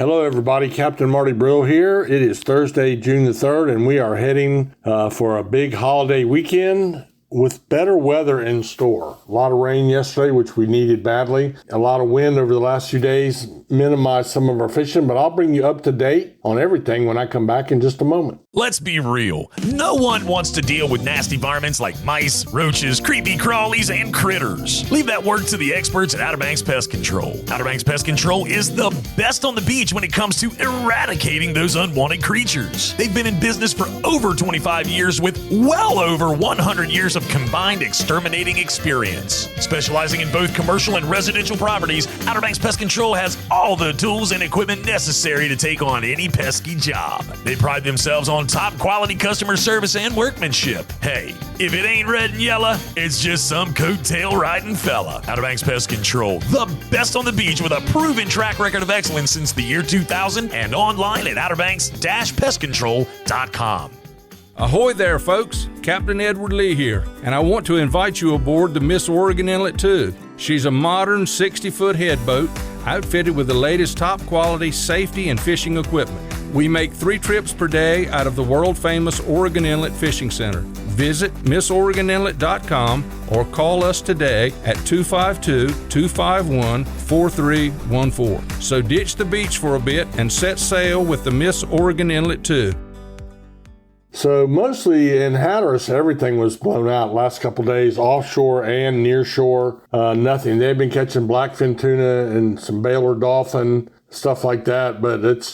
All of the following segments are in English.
Hello, everybody. Captain Marty Brill here. It is Thursday, June the 3rd, and we are heading for a big holiday weekend with better weather in store. A lot of rain yesterday, which we needed badly. A lot of wind over the last few days minimized some of our fishing, but I'll bring you up to date on everything when I come back in just a moment. Let's be real. No one wants to deal with nasty varmints like mice, roaches, creepy crawlies, and critters. Leave that work to the experts at Outer Banks Pest Control. Outer Banks Pest Control is the best on the beach when it comes to eradicating those unwanted creatures. They've been in business for over 25 years with well over 100 years of combined exterminating experience. Specializing in both commercial and residential properties, Outer Banks Pest Control has all the tools and equipment necessary to take on any pesky job. They pride themselves on top quality customer service and workmanship. Hey, if it ain't red and yellow, it's just some coattail riding fella. Outer Banks Pest Control, the best on the beach with a proven track record of excellence since the year 2000 and online at outerbanks-pestcontrol.com. Ahoy there, folks. Captain Edward Lee here, and I want to invite you aboard the Miss Oregon Inlet 2. She's a modern 60-foot headboat outfitted with the latest top-quality safety and fishing equipment. We make 3 trips per day out of the world-famous Oregon Inlet Fishing Center. Visit missoregoninlet.com or call us today at 252-251-4314. So ditch the beach for a bit and set sail with the Miss Oregon Inlet 2. So mostly in Hatteras, everything was blown out last couple days, offshore and near shore. Nothing. They've been catching blackfin tuna and some Baylor dolphin, stuff like that, but it's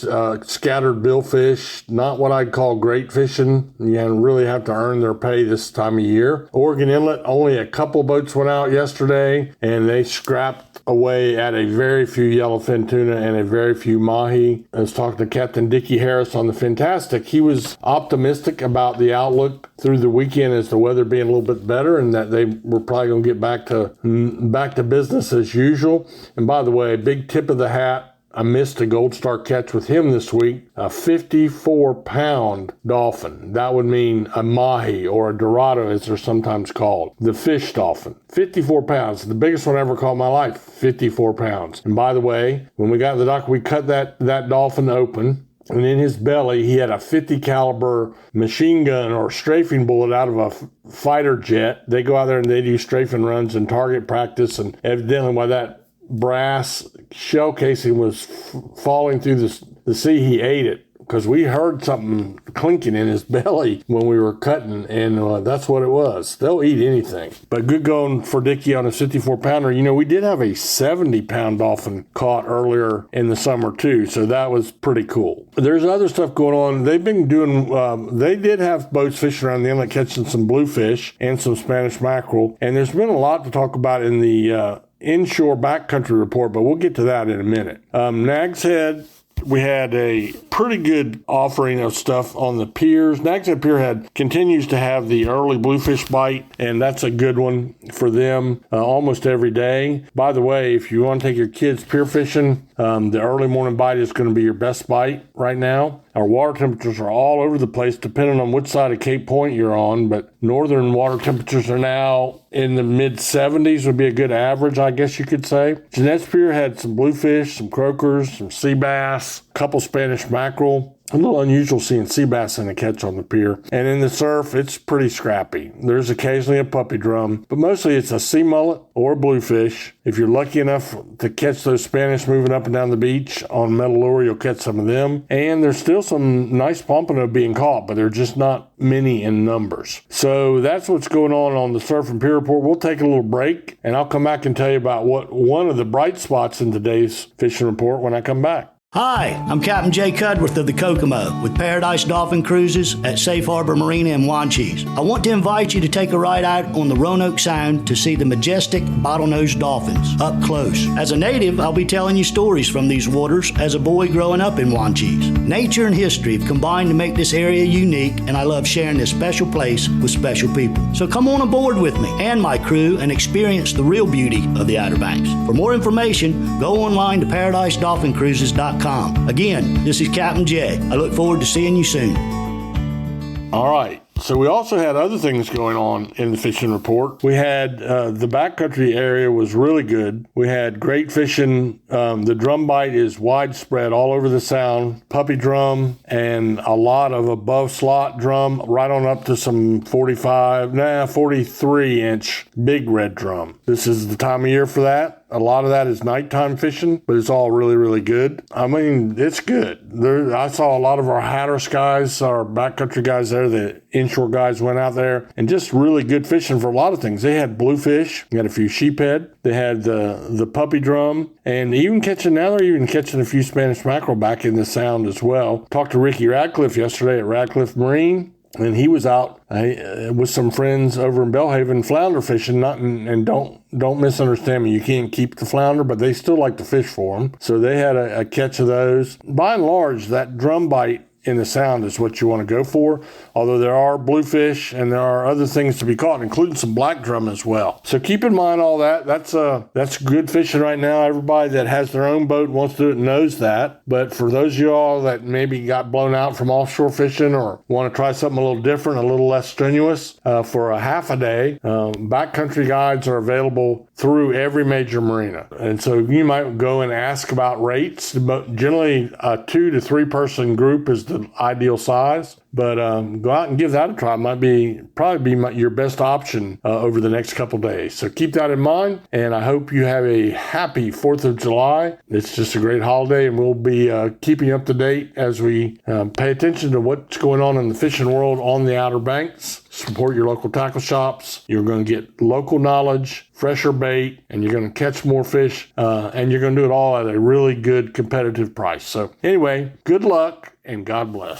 scattered billfish, not what I'd call great fishing. You really have to earn their pay this time of year. Oregon Inlet, only a couple boats went out yesterday, and they scrapped away at a very few yellowfin tuna and a very few mahi. I was talking to Captain Dickie Harris on the Fantastic. He was optimistic about the outlook through the weekend as the weather being a little bit better and that they were probably going to get back to business as usual. And by the way, a big tip of the hat, I missed a Gold Star catch with him this week, a 54-pound dolphin. That would mean a mahi or a dorado, as they're sometimes called. The fish dolphin. 54 pounds. The biggest one I ever caught in my life, 54 pounds. And by the way, when we got to the dock, we cut that dolphin open. And in his belly, he had a 50 caliber machine gun or strafing bullet out of a fighter jet. They go out there and they do strafing runs and target practice. And evidently while that brass shell casing was falling through the sea, he ate it, because we heard something clinking in his belly when we were cutting, and that's what it was. They'll eat anything. But good going for Dickie on a 54-pounder. You know, we did have a 70-pound dolphin caught earlier in the summer, too, so that was pretty cool. There's other stuff going on. They've been doing, they did have boats fishing around the inlet catching some bluefish and some Spanish mackerel, and there's been a lot to talk about in the inshore backcountry report, but we'll get to that in a minute. Nag's Head, we had a pretty good offering of stuff on the piers. Nag's Head Pier continues to have the early bluefish bite, and that's a good one for them almost every day. By the way, if you want to take your kids pier fishing, the early morning bite is going to be your best bite right now. Our water temperatures are all over the place depending on which side of Cape Point you're on, but northern water temperatures are now in the mid-70s would be a good average, I guess you could say. Jeanette's Pier had some bluefish, some croakers, some sea bass, a couple Spanish mackerel. A little unusual seeing sea bass in a catch on the pier. And in the surf, it's pretty scrappy. There's occasionally a puppy drum, but mostly it's a sea mullet or a bluefish. If you're lucky enough to catch those Spanish moving up and down the beach on metal lure, you'll catch some of them. And there's still some nice pompano being caught, but they're just not many in numbers. So that's what's going on the Surf and Pier Report. We'll take a little break, and I'll come back and tell you about what one of the bright spots in today's fishing report when I come back. Hi, I'm Captain Jay Cudworth of the Kokomo with Paradise Dolphin Cruises at Safe Harbor Marina in Wanchese. I want to invite you to take a ride out on the Roanoke Sound to see the majestic bottlenose dolphins up close. As a native, I'll be telling you stories from these waters as a boy growing up in Wanchese. Nature and history have combined to make this area unique, and I love sharing this special place with special people. So come on aboard with me and my crew and experience the real beauty of the Outer Banks. For more information, go online to ParadiseDolphinCruises.com. Again, this is Captain Jay. I look forward to seeing you soon. All right, So we also had other things going on in the fishing report. We had the backcountry area was really good. We had great fishing. The drum bite is widespread all over the sound. Puppy drum and a lot of above slot drum, right on up to some 43-inch big red drum. This is the time of year for that. A lot of that is nighttime fishing, but it's all really, really good. I mean, it's good. I saw a lot of our Hatteras guys, our backcountry guys there, the inshore guys went out there, and just really good fishing for a lot of things. They had bluefish, they had a few sheephead, they had the puppy drum, and now they're even catching a few Spanish mackerel back in the sound as well. Talked to Ricky Radcliffe yesterday at Radcliffe Marine. And he was out with some friends over in Belhaven flounder fishing. And don't misunderstand me. You can't keep the flounder, but they still like to fish for them. So they had a catch of those. By and large, that drum bite in the sound is what you want to go for, although there are bluefish and there are other things to be caught, including some black drum as well. So keep in mind all that. That's good fishing right now. Everybody that has their own boat wants to do it knows that. But for those of y'all that maybe got blown out from offshore fishing or want to try something a little different, a little less strenuous, for a half a day, backcountry guides are available through every major marina. And so you might go and ask about rates, but generally a 2 to 3 person group is the ideal size. But go out and give that a try. It might probably be your best option over the next couple days. So keep that in mind, and I hope you have a happy 4th of July. It's just a great holiday, and we'll be keeping you up to date as we pay attention to what's going on in the fishing world on the Outer Banks. Support your local tackle shops. You're going to get local knowledge, fresher bait, and you're going to catch more fish, and you're going to do it all at a really good competitive price. So anyway, good luck and God bless.